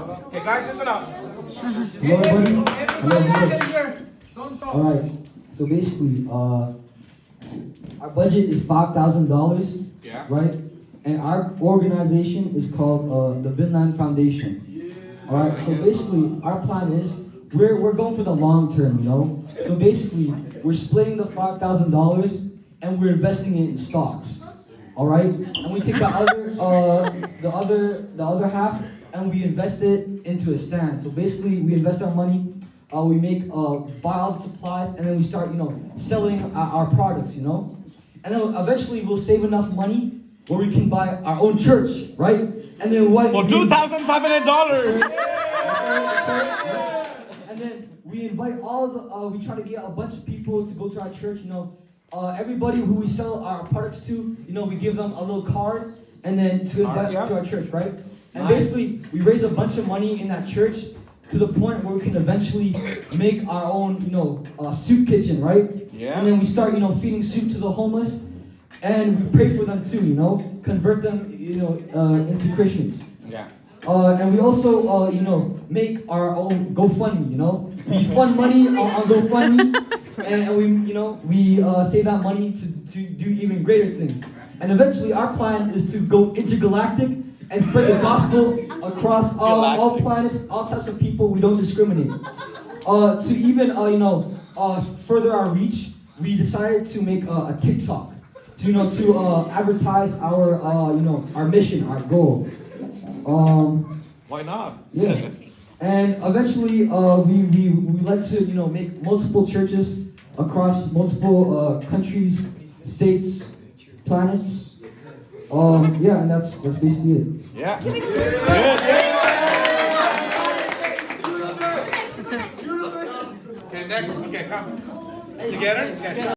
Okay, guys, listen up. Hello, everybody. Hello, everybody. All right. So basically, our budget is $5,000. Yeah. Right. And our organization is called the Vinland Foundation. All right. So basically, our plan is we're going for the long term. You know. So basically, we're splitting the $5,000 and we're investing it in stocks. All right. And we take the other half and we invest it into a stand. So basically, we invest our money. We make buy all the supplies, and then we start, selling our products, And then eventually we'll save enough money where we can buy our own church, right? And then what? For $2,500. And then we invite we try to get a bunch of people to go to our church, everybody who we sell our products to, we give them a little card, and then to invite them to our church, right? And basically, we raise a bunch of money in that church to the point where we can eventually make our own, soup kitchen, right? Yeah. And then we start, feeding soup to the homeless, and we pray for them too, convert them, into Christians. Yeah. And we also, make our own GoFundMe, We fund money on GoFundMe, and we save that money to do even greater things. And eventually, our plan is to go intergalactic and spread the gospel across all planets, all types of people. We don't discriminate. To even, further our reach, we decided to make a TikTok to advertise our, our mission, our goal. Why not? Yeah. And eventually, we like to, make multiple churches across multiple countries, states, planets. Yeah, and that's basically it. Yeah. Good. Okay, next. Okay, come. Together. Okay.